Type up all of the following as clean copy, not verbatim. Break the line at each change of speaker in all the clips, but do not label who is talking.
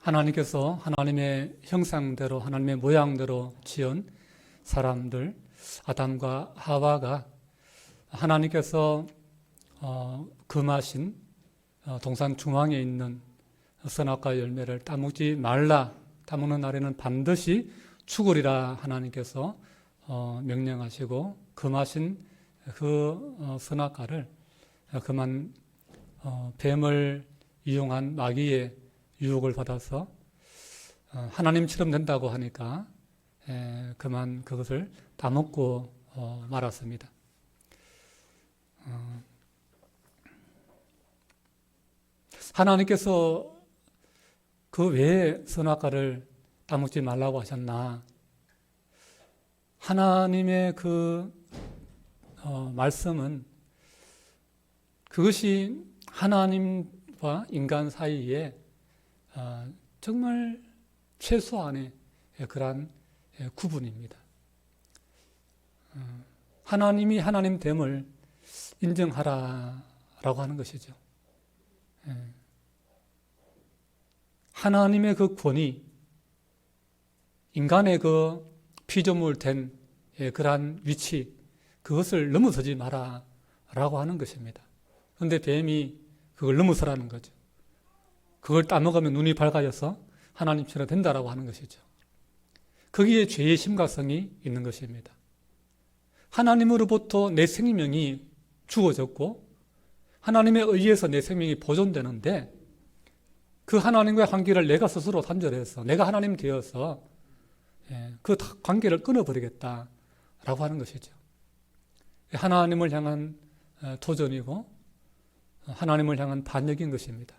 하나님께서 하나님의 형상대로 하나님의 모양대로 지은 사람들 아담과 하와가 하나님께서 금하신 동산 중앙에 있는 선악과 열매를 따먹지 말라, 따먹는 날에는 반드시 죽으리라 하나님께서 명령하시고 금하신 그 선악과를 그만 뱀을 이용한 마귀의 유혹을 받아서 하나님처럼 된다고 하니까 그만 그것을 따먹고 말았습니다. 하나님께서 그 왜 선악과를 따먹지 말라고 하셨나? 하나님의 그 말씀은 그것이 하나님과 인간 사이에 정말 최소한의 그러한 구분입니다. 하나님이 하나님됨을 인정하라라고 하는 것이죠. 하나님의 그 권위, 인간의 그 피조물 된 그러한 위치, 그것을 넘어서지 마라라고 하는 것입니다. 그런데 뱀이 그걸 넘어서라는 거죠. 그걸 따먹으면 눈이 밝아져서 하나님처럼 된다라고 하는 것이죠. 거기에 죄의 심각성이 있는 것입니다. 하나님으로부터 내 생명이 주어졌고 하나님에 의해서 내 생명이 보존되는데 그 하나님과의 관계를 내가 스스로 단절해서 내가 하나님 되어서 그 관계를 끊어버리겠다라고 하는 것이죠. 하나님을 향한 도전이고 하나님을 향한 반역인 것입니다.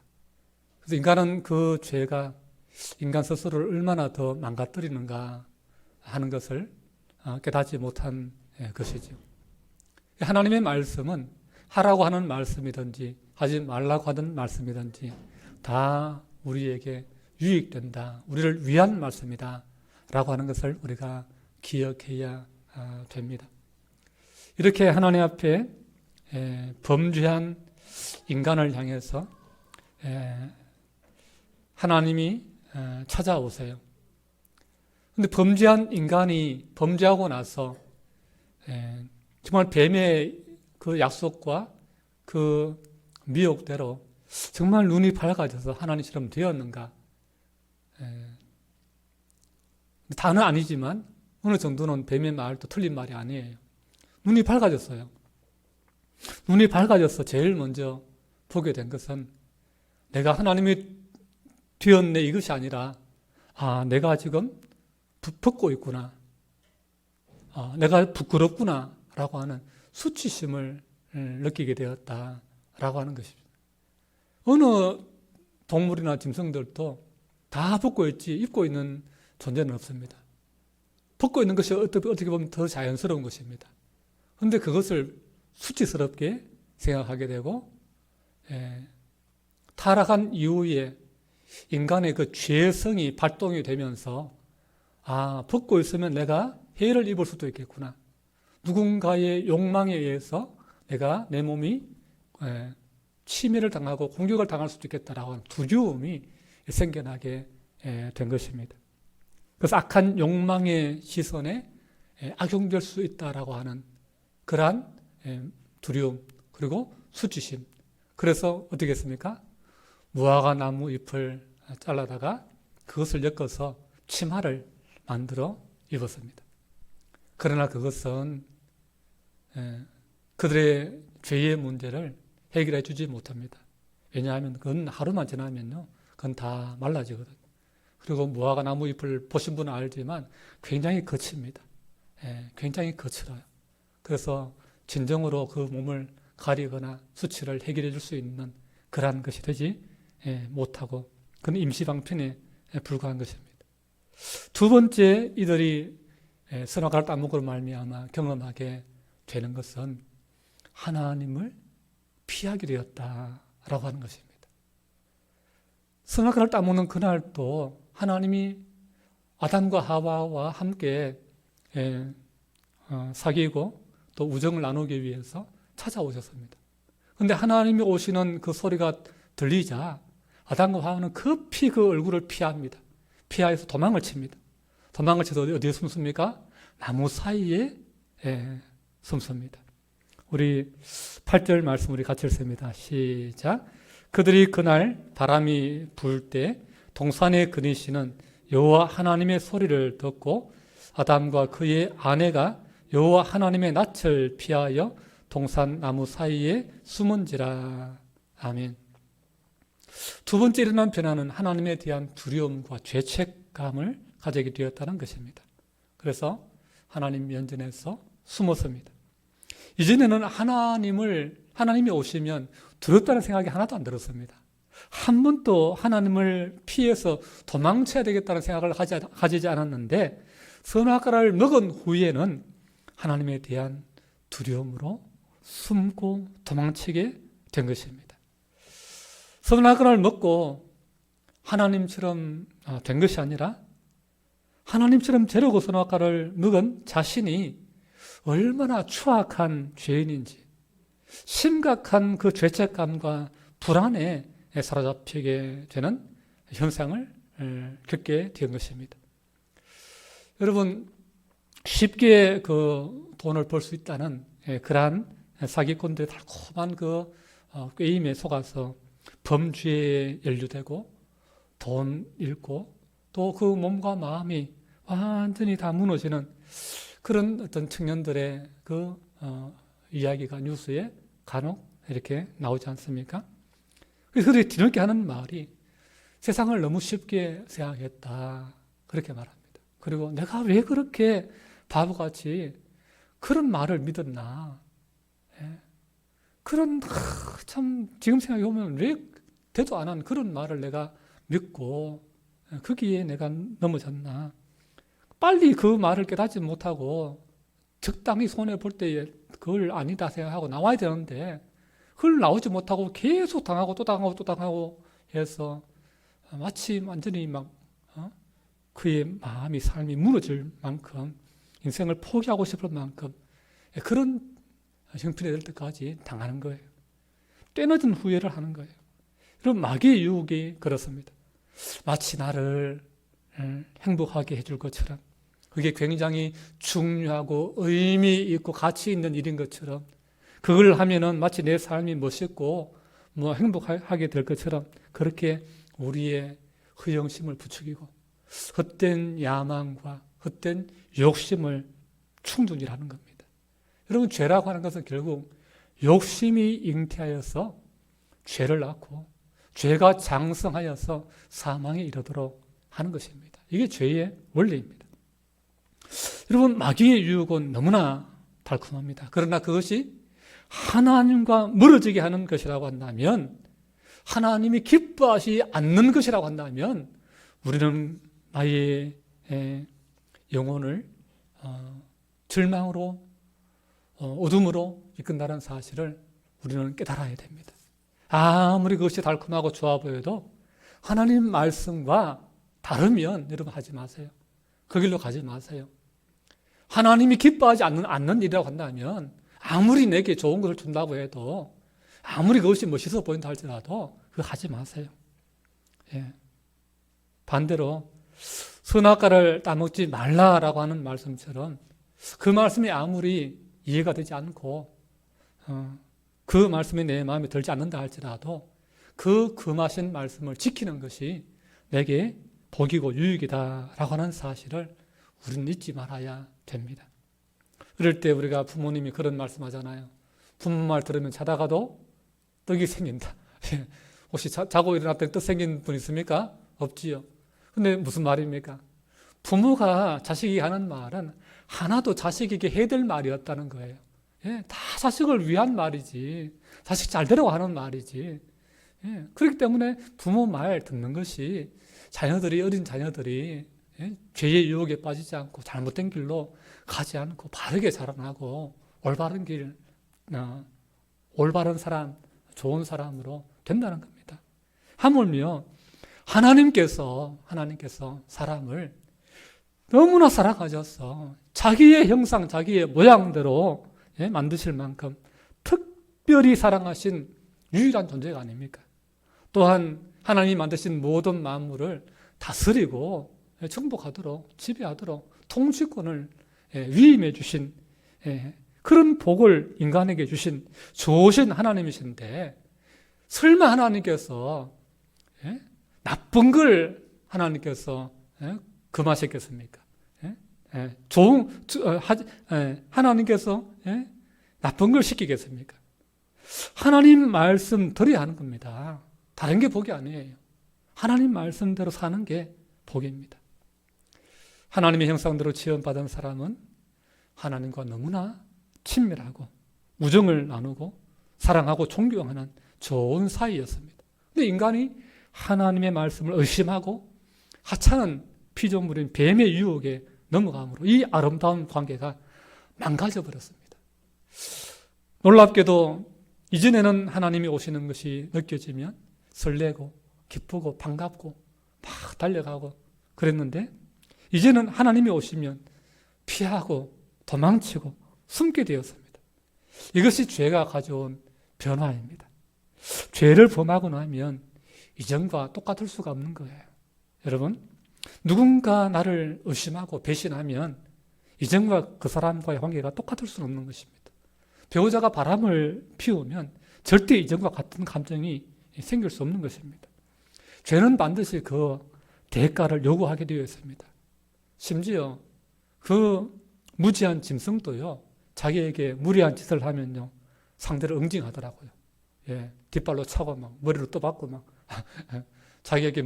그래서 인간은 그 죄가 인간 스스로를 얼마나 더 망가뜨리는가 하는 것을 깨닫지 못한 것이죠. 하나님의 말씀은 하라고 하는 말씀이든지 하지 말라고 하는 말씀이든지 다 우리에게 유익된다, 우리를 위한 말씀이다 라고 하는 것을 우리가 기억해야 됩니다. 이렇게 하나님 앞에 범죄한 인간을 향해서 하나님이 찾아오세요. 그런데 범죄한 인간이 범죄하고 나서 정말 뱀의 그 약속과 그 미혹대로 정말 눈이 밝아져서 하나님처럼 되었는가? 다는 아니지만 어느 정도는 뱀의 말도 틀린 말이 아니에요. 눈이 밝아졌어요. 눈이 밝아져서 제일 먼저 보게 된 것은 내가 하나님이 되었네 이것이 아니라 내가 지금 벗고 있구나. 내가 부끄럽구나 라고 하는 수치심을 느끼게 되었다라고 하는 것입니다. 어느 동물이나 짐승들도 다 벗고 있지 입고 있는 존재는 없습니다. 벗고 있는 것이 어떻게 보면 더 자연스러운 것입니다. 그런데 그것을 수치스럽게 생각하게 되고 타락한 이후에 인간의 그 죄성이 발동이 되면서 벗고 있으면 내가 해를 입을 수도 있겠구나. 누군가의 욕망에 의해서 내 몸이 침해를 당하고 공격을 당할 수도 있겠다라고 하는 두려움이 생겨나게 된 것입니다. 그래서 악한 욕망의 시선에 악용될 수 있다라고 하는 그러한 두려움 그리고 수치심. 그래서 어떻게 했습니까? 무화과 나무 잎을 잘라다가 그것을 엮어서 치마를 만들어 입었습니다. 그러나 그것은 그들의 죄의 문제를 해결해 주지 못합니다. 왜냐하면 그건 하루만 지나면요, 그건 다 말라지거든요. 그리고 무화과 나무 잎을 보신 분은 알지만 굉장히 거칩니다. 굉장히 거칠어요. 그래서 진정으로 그 몸을 가리거나 수치를 해결해 줄 수 있는 그러한 것이 되지 못하고 그건 임시방편에 불과한 것입니다. 두 번째 이들이 선악과를 따먹으로 말미암아 경험하게 되는 것은 하나님을 피하게 되었다라고 하는 것입니다. 선악과를 따먹는 그날도 하나님이 아담과 하와와 함께 사귀고 또 우정을 나누기 위해서 찾아오셨습니다. 그런데 하나님이 오시는 그 소리가 들리자 아담과 하와는 급히 그 얼굴을 피합니다. 피하여서 도망을 칩니다. 도망을 쳐서 어디에 숨습니까? 나무 사이에 숨습니다. 우리 8절 말씀 우리 같이 읽습니다. 시작. 그들이 그날 바람이 불 때 동산에 그리시는 여호와 하나님의 소리를 듣고 아담과 그의 아내가 여호와 하나님의 낯을 피하여 동산 나무 사이에 숨은지라. 아멘. 두 번째 일어난 변화는 하나님에 대한 두려움과 죄책감을 가지게 되었다는 것입니다. 그래서 하나님 면전에서 숨었습니다. 이전에는 하나님이 오시면 두렵다는 생각이 하나도 안 들었습니다. 한 번도 하나님을 피해서 도망쳐야 되겠다는 생각을 가지지 않았는데 선악과를 먹은 후에는 하나님에 대한 두려움으로 숨고 도망치게 된 것입니다. 선악과를 먹고 하나님처럼 된 것이 아니라 하나님처럼 재려고 선악과를 먹은 자신이 얼마나 추악한 죄인인지 심각한 그 죄책감과 불안에 사로잡히게 되는 현상을 겪게 된 것입니다. 여러분, 쉽게 그 돈을 벌 수 있다는 그러한 사기꾼들의 달콤한 그 꾀임에 속아서 범죄에 연루되고 돈 잃고 또 그 몸과 마음이 완전히 다 무너지는 그런 어떤 청년들의 그 이야기가 뉴스에 간혹 이렇게 나오지 않습니까? 그래서 그들이 뒤늦게 하는 말이 세상을 너무 쉽게 생각했다. 그렇게 말합니다. 그리고 내가 왜 그렇게 바보같이 그런 말을 믿었나. 그런 참 지금 생각해 보면 왜 되도 안 한 그런 말을 내가 믿고 거기에 내가 넘어졌나. 빨리 그 말을 깨닫지 못하고 적당히 손해볼 때에 그걸 아니다 생각하고 나와야 되는데 그걸 나오지 못하고 계속 당하고 또 당하고 또 당하고 해서 마치 완전히 막 그의 마음이 삶이 무너질 만큼 인생을 포기하고 싶을 만큼 그런 형편이 될 때까지 당하는 거예요. 때늦은 후회를 하는 거예요. 그럼 마귀의 유혹이 그렇습니다. 마치 나를 행복하게 해줄 것처럼 그게 굉장히 중요하고 의미 있고 가치 있는 일인 것처럼 그걸 하면은 마치 내 삶이 멋있고 뭐 행복하게 될 것처럼 그렇게 우리의 허영심을 부추기고 헛된 야망과 헛된 욕심을 충족이라는 겁니다. 여러분, 죄라고 하는 것은 결국 욕심이 잉태하여서 죄를 낳고 죄가 장성하여서 사망에 이르도록 하는 것입니다. 이게 죄의 원리입니다. 여러분, 마귀의 유혹은 너무나 달콤합니다. 그러나 그것이 하나님과 멀어지게 하는 것이라고 한다면, 하나님이 기뻐하지 않는 것이라고 한다면 우리는 나의 영혼을 절망으로 어둠으로 이끈다는 사실을 우리는 깨달아야 됩니다. 아무리 그것이 달콤하고 좋아 보여도 하나님 말씀과 다르면 여러분 하지 마세요. 그 길로 가지 마세요. 하나님이 기뻐하지 않는 일이라고 한다면 아무리 내게 좋은 것을 준다고 해도 아무리 그것이 멋있어 보인다 할지라도 그거 하지 마세요. 반대로 선악과를 따먹지 말라라고 하는 말씀처럼 그 말씀이 아무리 이해가 되지 않고 그 말씀이 내 마음에 들지 않는다 할지라도 그 금하신 말씀을 지키는 것이 내게 복이고 유익이다라고 하는 사실을 우리는 잊지 말아야 됩니다. 그럴 때 우리가 부모님이 그런 말씀하잖아요. 부모 말 들으면 자다가도 떡이 생긴다. 혹시 자고 일어났더니 떡 생긴 분 있습니까? 없지요. 근데 무슨 말입니까? 부모가 자식이 하는 말은 하나도 자식에게 해야 될 말이었다는 거예요. 다 자식을 위한 말이지. 자식 잘 되라고 하는 말이지. 그렇기 때문에 부모 말 듣는 것이 어린 자녀들이 죄의 유혹에 빠지지 않고 잘못된 길로 가지 않고 바르게 자라나고 올바른 길, 올바른 사람, 좋은 사람으로 된다는 겁니다. 하물며 하나님께서 사람을 너무나 사랑하셔서 자기의 형상, 자기의 모양대로 만드실 만큼 특별히 사랑하신 유일한 존재가 아닙니까? 또한 하나님이 만드신 모든 만물을 다스리고 정복하도록, 지배하도록 통치권을 위임해 주신 그런 복을 인간에게 주신 좋으신 하나님이신데, 설마 하나님께서 나쁜 걸 하나님께서 금하셨겠습니까? 하나님께서 나쁜 걸 시키겠습니까? 하나님 말씀 들어야 하는 겁니다. 다른 게 복이 아니에요. 하나님 말씀대로 사는 게 복입니다. 하나님의 형상대로 지음받은 사람은 하나님과 너무나 친밀하고 우정을 나누고 사랑하고 존경하는 좋은 사이였습니다. 근데 인간이 하나님의 말씀을 의심하고 하찮은 피조물인 뱀의 유혹에 넘어감으로 이 아름다운 관계가 망가져 버렸습니다. 놀랍게도 이전에는 하나님이 오시는 것이 느껴지면 설레고 기쁘고 반갑고 막 달려가고 그랬는데, 이제는 하나님이 오시면 피하고 도망치고 숨게 되었습니다. 이것이 죄가 가져온 변화입니다. 죄를 범하고 나면 이전과 똑같을 수가 없는 거예요. 여러분, 누군가 나를 의심하고 배신하면 이전과 그 사람과의 관계가 똑같을 수는 없는 것입니다. 배우자가 바람을 피우면 절대 이전과 같은 감정이 생길 수 없는 것입니다. 죄는 반드시 그 대가를 요구하게 되어 있습니다. 심지어 그 무지한 짐승도요, 자기에게 무리한 짓을 하면요, 상대를 응징하더라고요. 뒷발로 차고 막 머리로 떠받고 막 자기에게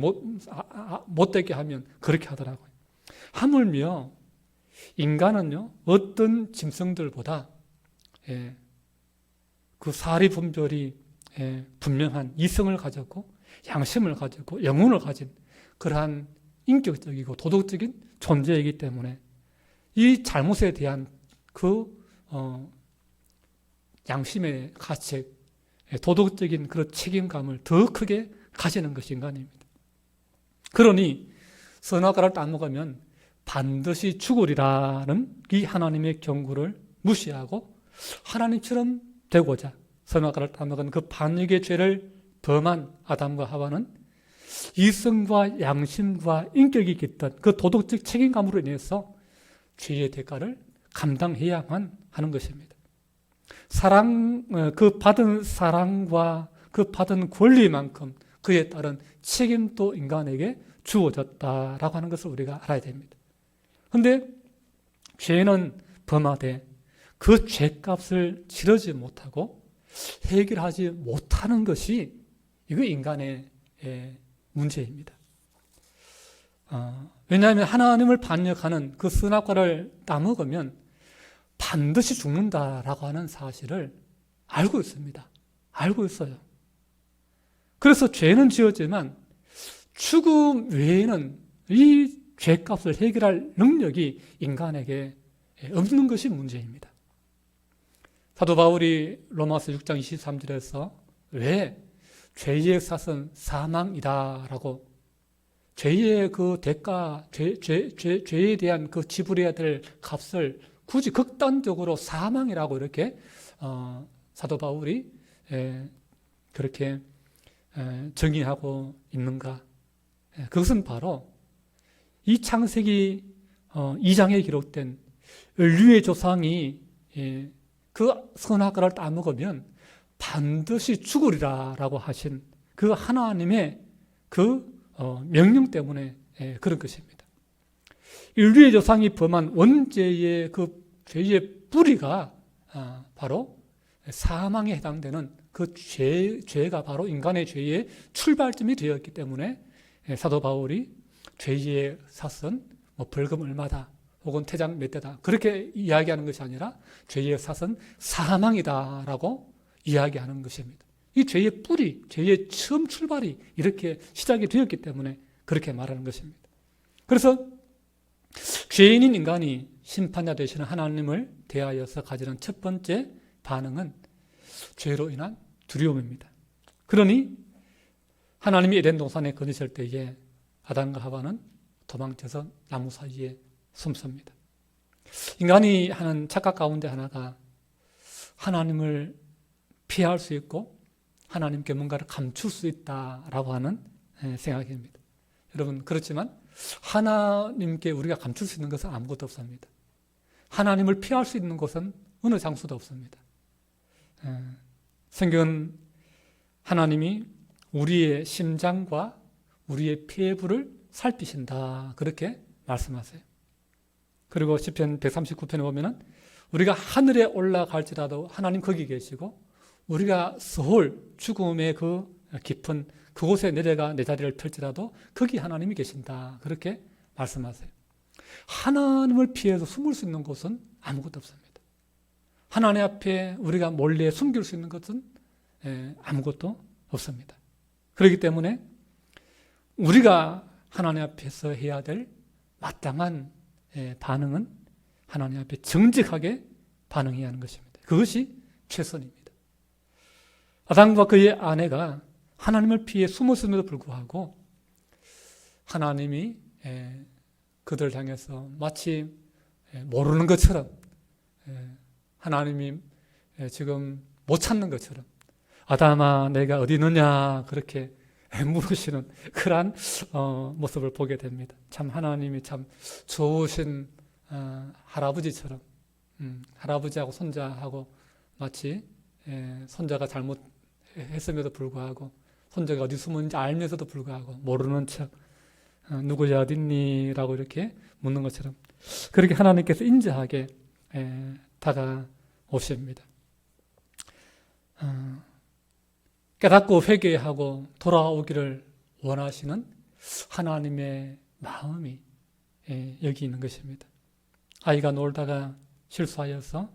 못되게 하면 그렇게 하더라고요. 하물며 인간은요, 어떤 짐승들보다 그 사리 분별이 분명한 이성을 가졌고 양심을 가졌고 영혼을 가진 그러한 인격적이고 도덕적인 존재이기 때문에 이 잘못에 대한 그 양심의 가책, 도덕적인 그런 책임감을 더 크게 가지는 것이 인간입니다. 그러니 선악과를 따먹으면 반드시 죽으리라는 이 하나님의 경고를 무시하고 하나님처럼 되고자 선악과를 따먹은 그 반역의 죄를 범한 아담과 하와는 이성과 양심과 인격이 깃든 그 도덕적 책임감으로 인해서 죄의 대가를 감당해야만 하는 것입니다. 그 받은 사랑과 그 받은 권리만큼 그에 따른 책임도 인간에게 주어졌다라고 하는 것을 우리가 알아야 됩니다. 그런데 죄는 범하되 그 죄값을 치르지 못하고 해결하지 못하는 것이 이거 인간의 문제입니다. 왜냐하면 하나님을 반역하는 그 선악과를 따먹으면 반드시 죽는다라고 하는 사실을 알고 있습니다. 알고 있어요. 그래서 죄는 지었지만 죽음 외에는 이 죄값을 해결할 능력이 인간에게 없는 것이 문제입니다. 사도 바울이 로마서 6장 23절에서 왜 죄의 삭은 사망이다라고, 죄의 그 대가, 죄에 대한 그 지불해야 될 값을 굳이 극단적으로 사망이라고 이렇게 사도 바울이 그렇게 정의하고 있는가? 그것은 바로 이 창세기 2장에 기록된 인류의 조상이 그 선악과를 따먹으면 반드시 죽으리라라고 하신 그 하나님의 그 명령 때문에 그런 것입니다. 인류의 조상이 범한 원죄의 그 죄의 뿌리가 바로 사망에 해당되는 그 죄가 바로 인간의 죄의 출발점이 되었기 때문에 사도 바울이 죄의 삭은 벌금 얼마다 혹은 태장 몇 대다 그렇게 이야기하는 것이 아니라 죄의 삭은 사망이다라고 이야기하는 것입니다. 이 죄의 뿌리, 죄의 처음 출발이 이렇게 시작이 되었기 때문에 그렇게 말하는 것입니다. 그래서 죄인인 인간이 심판자 되시는 하나님을 대하여서 가지는 첫 번째 반응은 죄로 인한 두려움입니다. 그러니 하나님이 에덴 동산에 거니실 때에 아담과 하와는 도망쳐서 나무 사이에 숨습니다. 인간이 하는 착각 가운데 하나가 하나님을 피할 수 있고 하나님께 뭔가를 감출 수 있다라고 하는 생각입니다. 여러분, 그렇지만 하나님께 우리가 감출 수 있는 것은 아무것도 없습니다. 하나님을 피할 수 있는 곳은 어느 장소도 없습니다. 성경은 하나님이 우리의 심장과 우리의 피부를 살피신다, 그렇게 말씀하세요. 그리고 시편 139편에 보면은 우리가 하늘에 올라갈지라도 하나님 거기 계시고, 우리가 서울 죽음의 그 깊은 그곳에 내려가 내 자리를 펼지라도 거기 하나님이 계신다, 그렇게 말씀하세요. 하나님을 피해서 숨을 수 있는 곳은 아무것도 없습니다. 하나님 앞에 우리가 몰래 숨길 수 있는 것은 아무것도 없습니다. 그렇기 때문에 우리가 하나님 앞에서 해야 될 마땅한 반응은 하나님 앞에 정직하게 반응해야 하는 것입니다. 그것이 최선입니다. 아담과 그의 아내가 하나님을 피해 숨었음에도 불구하고 하나님이 그들을 향해서 마치 모르는 것처럼, 하나님이 지금 못 찾는 것처럼 아담아 내가 어디 있느냐 그렇게 물으시는 그러한 모습을 보게 됩니다. 참 하나님이 참 좋으신 할아버지처럼, 할아버지하고 손자하고 마치 손자가 잘못했음에도 불구하고 손자가 어디 숨은지 알면서도 불구하고 모르는 척 누구야 어딨니? 라고 이렇게 묻는 것처럼 그렇게 하나님께서 인자하게 다가오십니다. 깨닫고 회개하고 돌아오기를 원하시는 하나님의 마음이 여기 있는 것입니다. 아이가 놀다가 실수하여서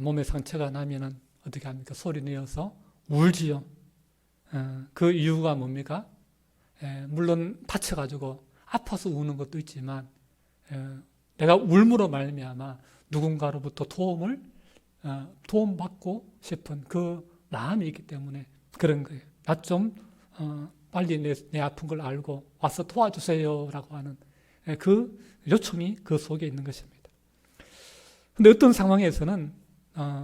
몸에 상처가 나면은 어떻게 합니까? 소리 내어서 울지요. 그 이유가 뭡니까? 물론 다쳐가지고 아파서 우는 것도 있지만 내가 울므로 말미암아 누군가로부터 도움받고 싶은 그 마음이 있기 때문에 그런 거예요. 나 좀 빨리 내 아픈 걸 알고 와서 도와주세요 라고 하는 그 요청이 그 속에 있는 것입니다. 그런데 어떤 상황에서는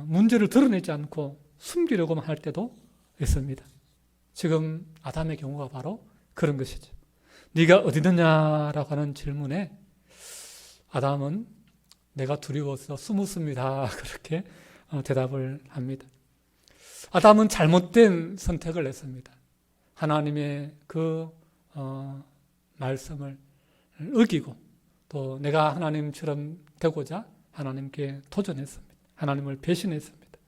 문제를 드러내지 않고 숨기려고만 할 때도 있습니다. 지금 아담의 경우가 바로 그런 것이죠. 네가 어디 있느냐라고 하는 질문에 아담은 내가 두려워서 숨었습니다. 그렇게 대답을 합니다. 아담은 잘못된 선택을 했습니다. 하나님의 그 말씀을 어기고 또 내가 하나님처럼 되고자 하나님께 도전했습니다. 하나님을 배신했습니다.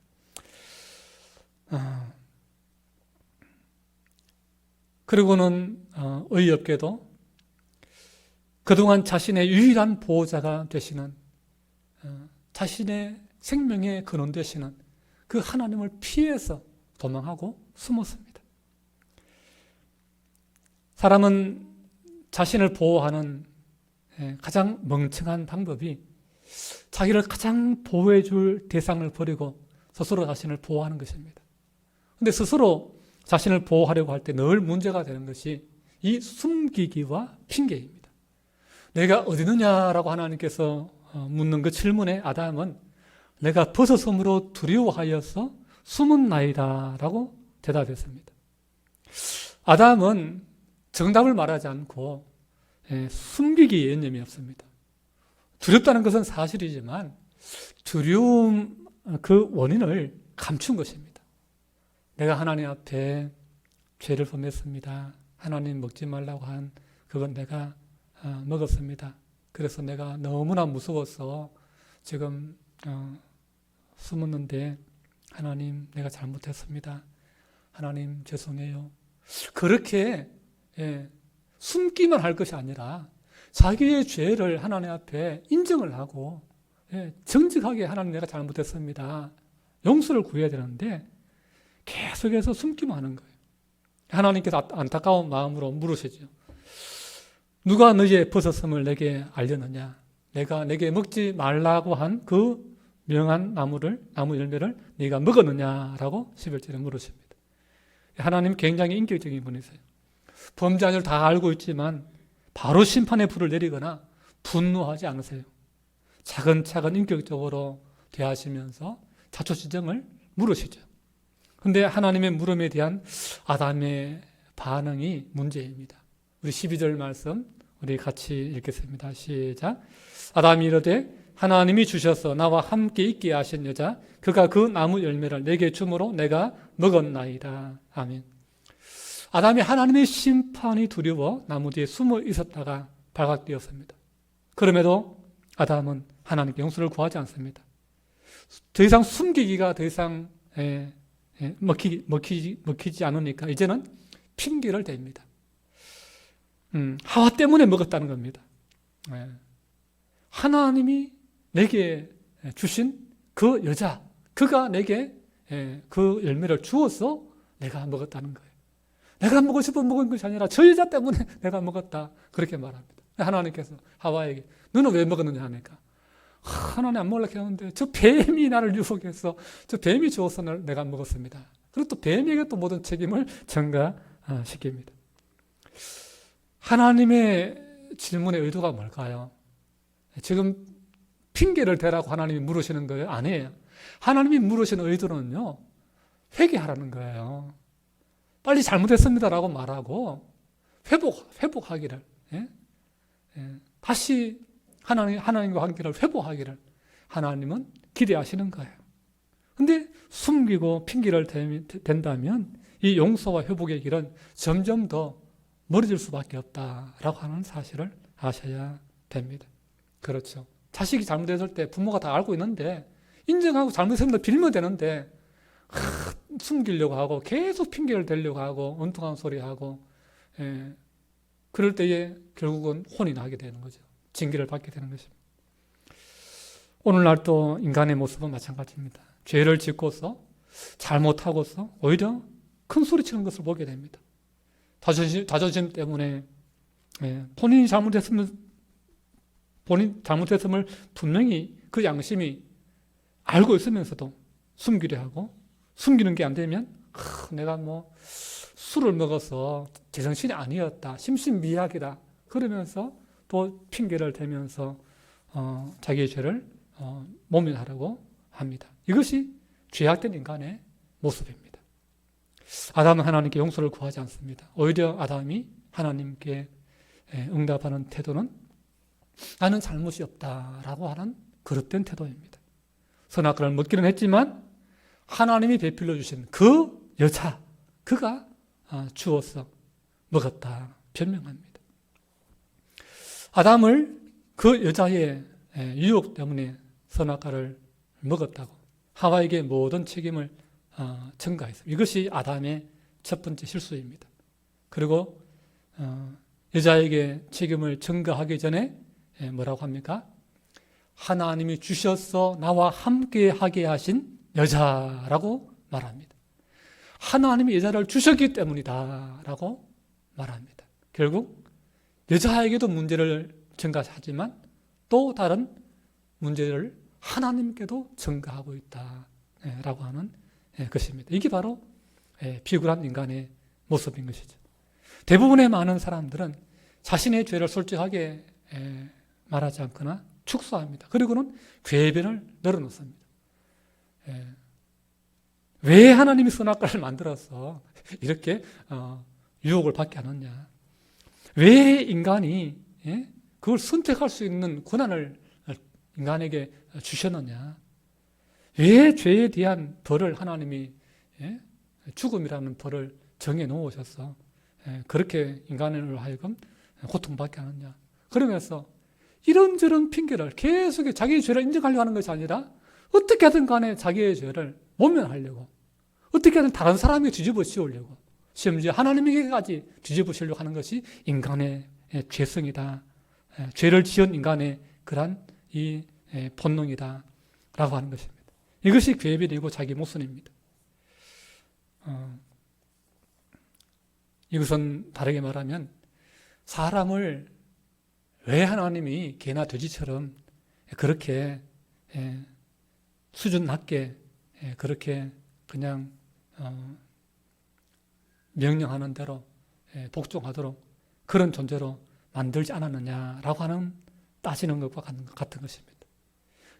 그리고는 어이없게도 그동안 자신의 유일한 보호자가 되시는, 자신의 생명의 근원 되시는 그 하나님을 피해서 도망하고 숨었습니다. 사람은 자신을 보호하는 가장 멍청한 방법이 자기를 가장 보호해 줄 대상을 버리고 스스로 자신을 보호하는 것입니다. 그런데 스스로 자신을 보호하려고 할 때 늘 문제가 되는 것이 이 숨기기와 핑계입니다. 내가 어디 있느냐라고 하나님께서 묻는 그 질문에 아담은 내가 벗어섬으로 두려워하여서 숨은나이다 라고 대답했습니다. 아담은 정답을 말하지 않고 숨기기에 여념이 없습니다. 두렵다는 것은 사실이지만 두려움 그 원인을 감춘 것입니다. 내가 하나님 앞에 죄를 범했습니다. 하나님 먹지 말라고 한 그건 내가 먹었습니다. 그래서 내가 너무나 무서워서 지금 숨었는데 하나님 내가 잘못했습니다. 하나님 죄송해요. 그렇게 숨기만 할 것이 아니라 자기의 죄를 하나님 앞에 인정을 하고 정직하게 하나님 내가 잘못했습니다. 용서를 구해야 되는데 계속해서 숨기만 하는 거예요. 하나님께서 안타까운 마음으로 물으시죠. 누가 너의 벗었음을 내게 알렸느냐? 내가 내게 먹지 말라고 한 그 명한 나무 열매를 네가 먹었느냐라고 11절에 물으십니다. 하나님 굉장히 인격적인 분이세요. 범죄한 줄 다 알고 있지만 바로 심판의 불을 내리거나 분노하지 않으세요. 차근차근 인격적으로 대하시면서 자초지정을 물으시죠. 그런데 하나님의 물음에 대한 아담의 반응이 문제입니다. 우리 12절 말씀 우리 같이 읽겠습니다. 시작. 아담이 이르되 하나님이 주셔서 나와 함께 있게 하신 여자 그가 그 나무 열매를 내게 주므로 내가 먹었나이다. 아멘. 아담이 하나님의 심판이 두려워 나무 뒤에 숨어 있었다가 발각되었습니다. 그럼에도 아담은 하나님께 용서를 구하지 않습니다. 더 이상 숨기기가 더 이상 먹히지 않으니까 이제는 핑계를 댑니다. 하와 때문에 먹었다는 겁니다. 하나님이 내게 주신 그 여자, 그가 내게 그 열매를 주어서 내가 먹었다는 거예요. 내가 먹고 싶어 먹은 것이 아니라 저 여자 때문에 내가 먹었다. 그렇게 말합니다. 하나님께서 하와에게 너는 왜 먹었느냐 하니까 하나님 안 먹으려고 했는데 저 뱀이 나를 유혹해서 저 뱀이 주어서 내가 먹었습니다. 그리고 또 뱀에게 또 모든 책임을 전가시킵니다. 하나님의 질문의 의도가 뭘까요? 지금 핑계를 대라고 하나님이 물으시는 거예요? 아니에요. 하나님이 물으시는 의도는요, 회개하라는 거예요. 빨리 잘못했습니다라고 말하고 회복하기를, 다시 하나님과 관계를 회복하기를 하나님은 기대하시는 거예요. 근데 숨기고 핑계를 댄다면 이 용서와 회복의 길은 점점 더 멀어질 수밖에 없다라고 하는 사실을 아셔야 됩니다. 그렇죠. 자식이 잘못했을 때 부모가 다 알고 있는데 인정하고 잘못했으면 빌면 되는데 숨기려고 하고 계속 핑계를 대려고 하고 엉뚱한 소리 하고 그럴 때에 결국은 혼이 나게 되는 거죠. 징계를 받게 되는 것입니다. 오늘날 또 인간의 모습은 마찬가지입니다. 죄를 짓고서 잘못하고서 오히려 큰 소리치는 것을 보게 됩니다. 자존심 때문에 본인 잘못했음을 분명히 그 양심이 알고 있으면서도 숨기려 하고 숨기는 게 안 되면 내가 술을 먹어서 제정신이 아니었다. 심신미약이다. 그러면서 또 핑계를 대면서 자기의 죄를 모면하려고 합니다. 이것이 죄악된 인간의 모습입니다. 아담은 하나님께 용서를 구하지 않습니다. 오히려 아담이 하나님께 응답하는 태도는 나는 잘못이 없다라고 하는 거듭된 태도입니다. 선악과를 먹기는 했지만 하나님이 베풀어 주신 그 여자, 그가 주어서 먹었다 변명합니다. 아담을 그 여자의 유혹 때문에 선악과를 먹었다고 하와에게 모든 책임을 전가했습니다. 이것이 아담의 첫 번째 실수입니다. 그리고 여자에게 책임을 전가하기 전에 뭐라고 합니까? 하나님이 주셔서 나와 함께 하게 하신 여자라고 말합니다. 하나님이 여자를 주셨기 때문이다 라고 말합니다. 결국 여자에게도 문제를 전가하지만 또 다른 문제를 하나님께도 전가하고 있다 라고 하는 것입니다. 이게 바로 비굴한 인간의 모습인 것이죠. 대부분의 많은 사람들은 자신의 죄를 솔직하게 말하지 않거나 축소합니다. 그리고는 궤변을 늘어놓습니다. 왜 하나님이 선악과를 만들어서 이렇게 유혹을 받게 하느냐? 왜 인간이 그걸 선택할 수 있는 권한을 인간에게 주셨느냐? 왜 죄에 대한 벌을 하나님이 죽음이라는 벌을 정해 놓으셔서 그렇게 인간을 하여금 고통받게 하느냐? 그러면서 이런저런 핑계를 계속 자기의 죄를 인정하려고 하는 것이 아니라 어떻게든 간에 자기의 죄를 모면하려고 어떻게든 다른 사람에게 뒤집어 씌우려고 심지어 하나님에게까지 뒤집어 씌우려고 하는 것이 인간의 죄성이다. 죄를 지은 인간의 그러한 이 본능이다 라고 하는 것입니다. 이것이 궤변이고 자기 모순입니다. 이것은 다르게 말하면 사람을 왜 하나님이 개나 돼지처럼 그렇게 수준 낮게 그렇게 그냥 명령하는 대로 복종하도록 그런 존재로 만들지 않았느냐라고 하는 따지는 것과 같은 것입니다.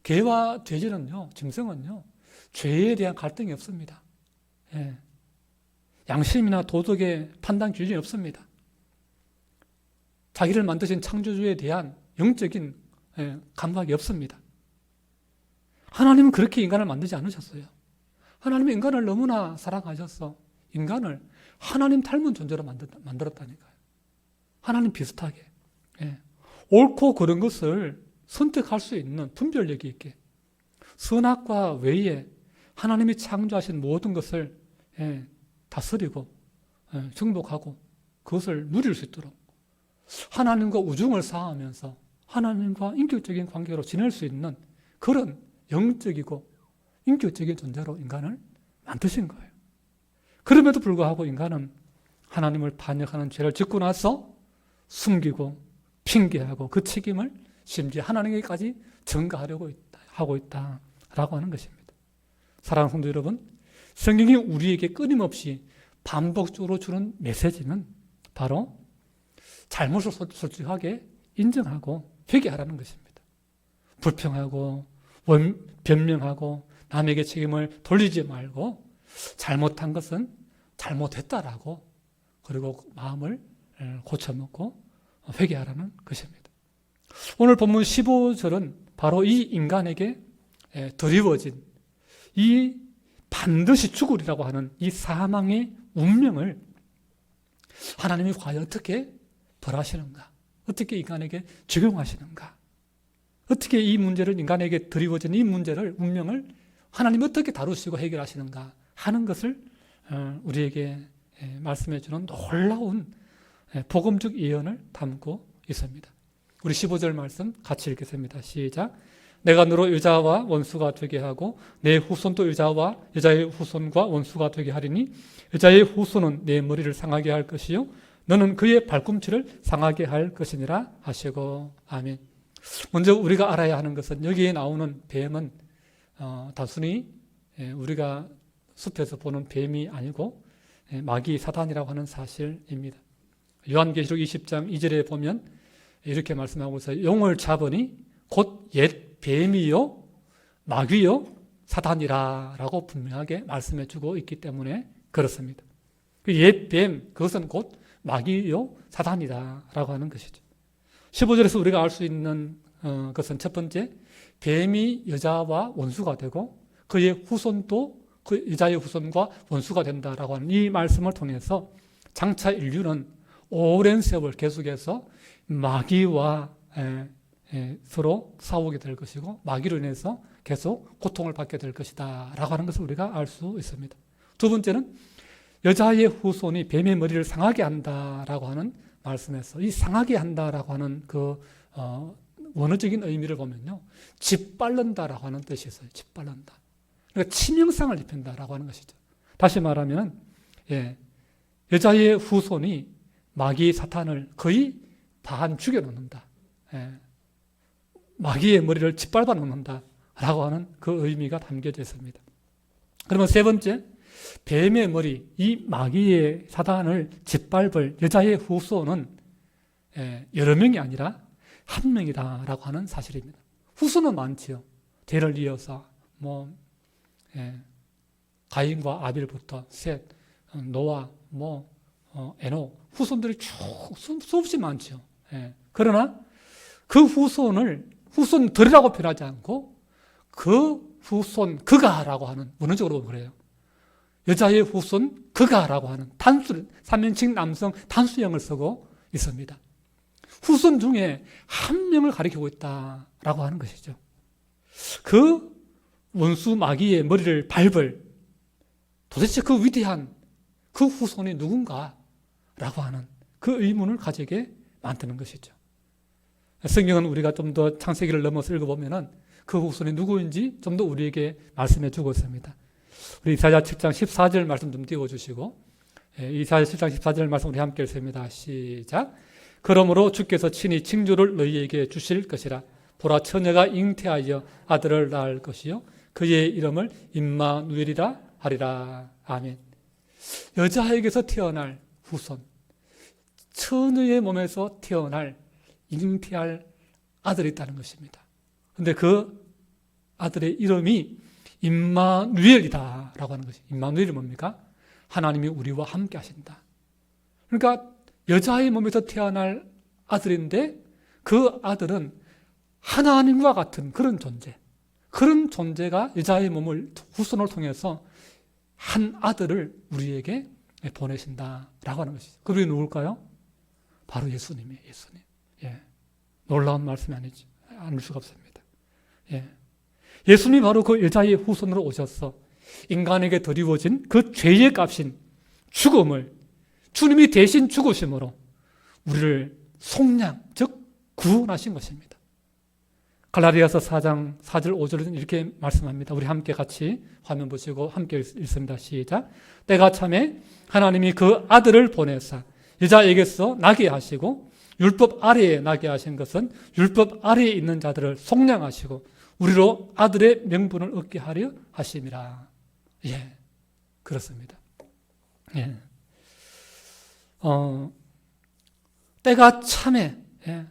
개와 돼지는요, 짐승은요, 죄에 대한 갈등이 없습니다. 양심이나 도덕의 판단 기준이 없습니다. 자기를 만드신 창조주에 대한 영적인 감각이 없습니다. 하나님은 그렇게 인간을 만들지 않으셨어요. 하나님은 인간을 너무나 사랑하셔서 인간을 하나님 닮은 존재로 만들었다니까요. 하나님 비슷하게. 옳고 그른 것을 선택할 수 있는 분별력이 있게 선악과 외에 하나님이 창조하신 모든 것을 다스리고 정복하고 그것을 누릴 수 있도록 하나님과 우정을 쌓으면서 하나님과 인격적인 관계로 지낼 수 있는 그런 영적이고 인격적인 존재로 인간을 만드신 거예요. 그럼에도 불구하고 인간은 하나님을 반역하는 죄를 짓고 나서 숨기고 핑계하고 그 책임을 심지어 하나님에게까지 전가하려고 하고 있다라고 하는 것입니다. 사랑하는 성도 여러분, 성경이 우리에게 끊임없이 반복적으로 주는 메시지는 바로 잘못을 솔직하게 인정하고 회개하라는 것입니다. 불평하고 변명하고 남에게 책임을 돌리지 말고 잘못한 것은 잘못했다라고 그리고 마음을 고쳐먹고 회개하라는 것입니다. 오늘 본문 15절은 바로 이 인간에게 드리워진 이 반드시 죽으리라고 하는 이 사망의 운명을 하나님이 과연 어떻게 벌하시는가? 어떻게 인간에게 적용하시는가? 어떻게 이 문제를 인간에게 드리워진 이 문제를 운명을 하나님이 어떻게 다루시고 해결하시는가 하는 것을 우리에게 말씀해 주는 놀라운 복음적 예언을 담고 있습니다. 우리 15절 말씀 같이 읽겠습니다. 시작. 내가 너로 여자와 원수가 되게 하고 내 후손도 여자의 후손과 원수가 되게 하리니 여자의 후손은 내 머리를 상하게 할 것이요 너는 그의 발꿈치를 상하게 할 것이니라 하시고 아멘. 먼저 우리가 알아야 하는 것은 여기에 나오는 뱀은 단순히 우리가 숲에서 보는 뱀이 아니고 마귀 사단이라고 하는 사실입니다. 요한계시록 20장 2절에 보면 이렇게 말씀하고 있어요. 용을 잡으니 곧 옛 뱀이요 마귀요 사단이라 라고 분명하게 말씀해 주고 있기 때문에 그렇습니다. 그 옛 뱀 그것은 곧 마귀요 사단이다 라고 하는 것이죠. 15절에서 우리가 알 수 있는 것은 첫 번째 뱀이 여자와 원수가 되고 그의 후손도 그 여자의 후손과 원수가 된다라고 하는 이 말씀을 통해서 장차 인류는 오랜 세월 계속해서 마귀와 서로 싸우게 될 것이고 마귀로 인해서 계속 고통을 받게 될 것이다 라고 하는 것을 우리가 알 수 있습니다. 두 번째는 여자의 후손이 뱀의 머리를 상하게 한다라고 하는 말씀에서 이 상하게 한다라고 하는 그 원어적인 의미를 보면요 짓밟는다라고 하는 뜻이 있어요. 짓밟는다. 그러니까 치명상을 입힌다라고 하는 것이죠. 다시 말하면 여자의 후손이 마귀 사탄을 거의 반 죽여놓는다. 마귀의 머리를 짓밟아 놓는다 라고 하는 그 의미가 담겨져 있습니다. 그러면 세 번째 뱀의 머리, 이 마귀의 사단을 짓밟을 여자의 후손은 여러 명이 아니라 한 명이다 라고 하는 사실입니다. 후손은 많지요. 대를 이어서 가인과 아벨부터 셋, 노아, 에녹 후손들이 쭉 수없이 많죠. 그러나 그 후손들이라고 표현하지 않고 그 후손 그가라고 하는 문헌적으로 그래요. 여자의 후손 그가라고 하는 단수 3인칭 남성 단수형을 쓰고 있습니다. 후손 중에 한 명을 가리키고 있다라고 하는 것이죠. 그 원수 마귀의 머리를 밟을 도대체 그 위대한 그 후손이 누군가라고 하는 그 의문을 가지게 만드는 것이죠. 성경은 우리가 좀 더 창세기를 넘어서 읽어보면 그 후손이 누구인지 좀 더 우리에게 말씀해 주고 있습니다. 우리 이사야 7장 14절 말씀 좀 띄워주시고 이사야 7장 14절 말씀 우리 함께 읽습니다. 시작. 그러므로 주께서 친히 징조를 너희에게 주실 것이라. 보라 처녀가 잉태하여 아들을 낳을 것이요 그의 이름을 임마누엘이라 하리라. 아멘. 여자에게서 태어날 후손, 처녀의 몸에서 태어날 잉태할 아들이 있다는 것입니다. 그런데 그 아들의 이름이 임마누엘이다 라고 하는 것이. 임마누엘이 뭡니까? 하나님이 우리와 함께 하신다. 그러니까 여자의 몸에서 태어날 아들인데 그 아들은 하나님과 같은 그런 존재, 그런 존재가 여자의 몸을 후손을 통해서 한 아들을 우리에게 보내신다라고 하는 것이죠. 그분이 누굴까요? 바로 예수님이에요. 예수님. 예. 놀라운 말씀이 아니지 않을 수가 없습니다. 예. 예수님이 바로 그 여자의 후손으로 오셔서 인간에게 드리워진 그 죄의 값인 죽음을 주님이 대신 죽으심으로 우리를 속량, 즉 구원하신 것입니다. 갈라디아서 4장 4절 5절은 이렇게 말씀합니다. 우리 함께 같이 화면 보시고 함께 읽습니다. 시작. 때가 참에 하나님이 그 아들을 보내사 여자에게서 나게 하시고 율법 아래에 나게 하신 것은 율법 아래에 있는 자들을 속량하시고 우리로 아들의 명분을 얻게 하려 하심이라. 예, 그렇습니다. 예. 때가 참에, 예.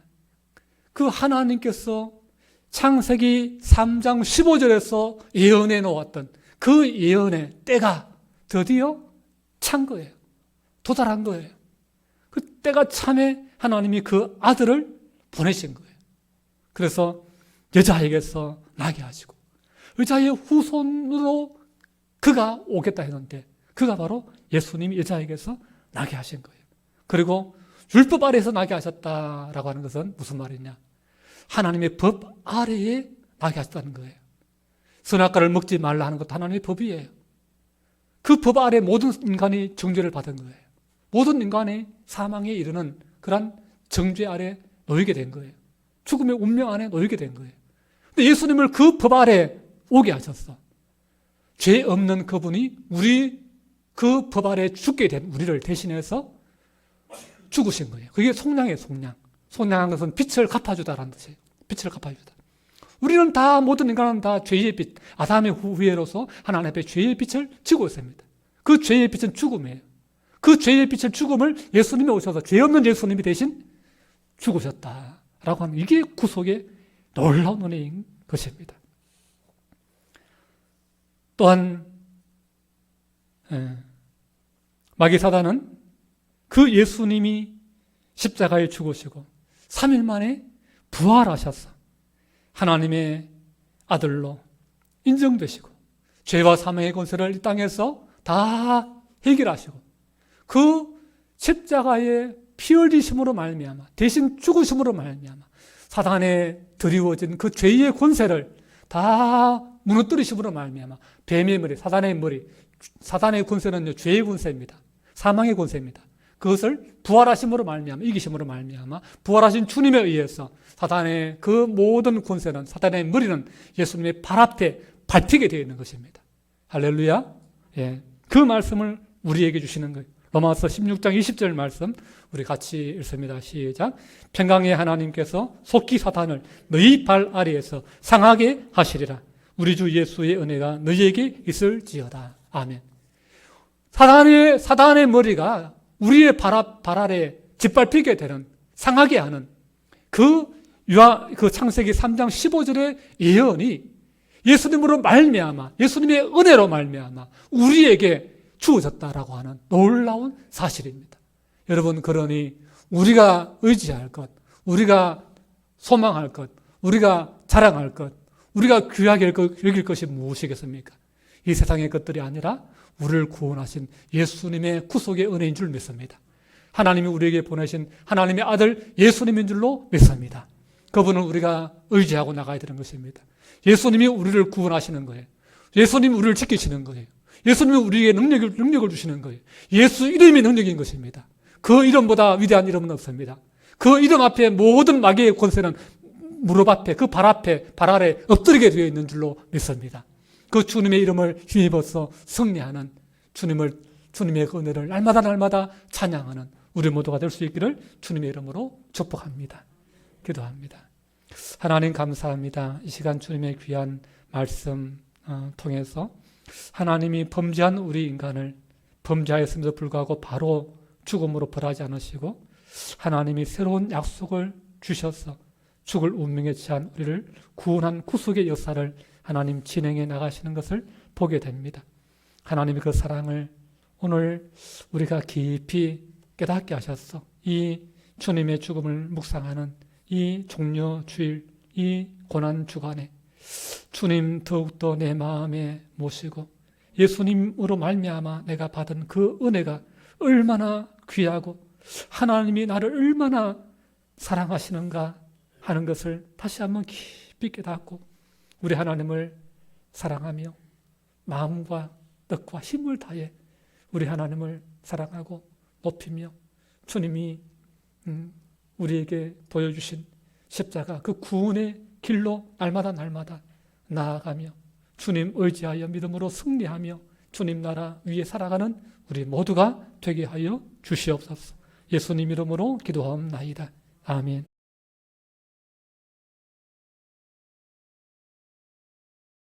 그 하나님께서 창세기 3장 15절에서 예언해 놓았던 그 예언의 때가 드디어 찬 거예요. 도달한 거예요. 그 때가 참에 하나님이 그 아들을 보내신 거예요. 그래서 여자에게서 나게 하시고 여자의 후손으로 그가 오겠다 했는데 그가 바로 예수님이 여자에게서 나게 하신 거예요. 그리고 율법 아래에서 나게 하셨다라고 하는 것은 무슨 말이냐? 하나님의 법 아래에 나게 하셨다는 거예요. 선악과를 먹지 말라 하는 것도 하나님의 법이에요. 그 법 아래 모든 인간이 정죄를 받은 거예요. 모든 인간이 사망에 이르는 그런 정죄 아래 놓이게 된 거예요. 죽음의 운명 안에 놓이게 된 거예요. 근데 예수님을 그 법 아래 오게 하셨어. 죄 없는 그분이 우리 그 법 아래 죽게 된 우리를 대신해서 죽으신 거예요. 그게 속량이에요, 속량. 속량한 것은 빛을 갚아주다라는 뜻이에요. 빛을 갚아주다. 우리는 다, 모든 인간은 다 죄의 빛, 아담의 후예로서 하나님 앞에 죄의 빛을 지고 있습니다. 그 죄의 빛은 죽음이에요. 그 죄의 빛을 죽음을 예수님이 오셔서 죄 없는 예수님이 대신 죽으셨다라고 하는 이게 구속의 놀라운 은혜인 것입니다. 또한 마귀 사단은 그 예수님이 십자가에 죽으시고 3일 만에 부활하셔서 하나님의 아들로 인정되시고 죄와 사망의 권세를 이 땅에서 다 해결하시고 그 십자가의 피 흘리심으로 말미암아 대신 죽으심으로 말미암아 사단에 드리워진 그 죄의 권세를 다 무너뜨리심으로 말미암아 뱀의 머리, 사단의 머리, 사단의 권세는요 죄의 권세입니다. 사망의 권세입니다. 그것을 부활하심으로 말미암아 이기심으로 말미암아 부활하신 주님에 의해서 사단의 그 모든 권세는 사단의 머리는 예수님의 발 앞에 밟히게 되어 있는 것입니다. 할렐루야. 예. 그 말씀을 우리에게 주시는 거예요. 로마서 16장 20절 말씀 우리 같이 읽습니다. 시작. 평강의 하나님께서 속히 사탄을 너희 발 아래에서 상하게 하시리라. 우리 주 예수의 은혜가 너희에게 있을지어다. 아멘. 사단의 머리가 우리의 발 아래 짓밟히게 되는, 상하게 하는 그 창세기 3장 15절의 예언이 예수님으로 말미암아, 예수님의 은혜로 말미암아 우리에게 주어졌다라고 하는 놀라운 사실입니다. 여러분, 그러니 우리가 의지할 것, 우리가 소망할 것, 우리가 자랑할 것, 우리가 귀하게 여길 것이 무엇이겠습니까? 이 세상의 것들이 아니라 우리를 구원하신 예수님의 구속의 은혜인 줄 믿습니다. 하나님이 우리에게 보내신 하나님의 아들 예수님인 줄로 믿습니다. 그분은 우리가 의지하고 나가야 되는 것입니다. 예수님이 우리를 구원하시는 거예요. 예수님이 우리를 지키시는 거예요. 예수님이 우리에게 능력을 주시는 거예요. 예수 이름이 능력인 것입니다. 그 이름보다 위대한 이름은 없습니다. 그 이름 앞에 모든 마귀의 권세는 무릎 앞에, 그 발 앞에, 발 아래 엎드리게 되어 있는 줄로 믿습니다. 그 주님의 이름을 힘입어서 승리하는 주님의 은혜를 날마다 찬양하는 우리 모두가 될 수 있기를 주님의 이름으로 축복합니다. 기도합니다. 하나님 감사합니다. 이 시간 주님의 귀한 말씀 통해서 하나님이 범죄한 우리 인간을 범죄하였음에도 불구하고 바로 죽음으로 벌하지 않으시고 하나님이 새로운 약속을 주셔서 죽을 운명에 처한 우리를 구원한 구속의 역사를 하나님 진행해 나가시는 것을 보게 됩니다. 하나님의 그 사랑을 오늘 우리가 깊이 깨닫게 하셨어. 이 주님의 죽음을 묵상하는 이 종려 주일, 이 고난 주간에 주님 더욱더 내 마음에 모시고 예수님으로 말미암아 내가 받은 그 은혜가 얼마나 귀하고 하나님이 나를 얼마나 사랑하시는가 하는 것을 다시 한번 깊이 깨닫고 우리 하나님을 사랑하며 마음과 뜻과 힘을 다해 우리 하나님을 사랑하고 높이며 주님이 우리에게 보여주신 십자가 그 구원의 길로 날마다 나아가며 주님 의지하여 믿음으로 승리하며 주님 나라 위에 살아가는 우리 모두가 되게 하여 주시옵소서. 예수님 이름으로 기도하옵나이다. 아멘.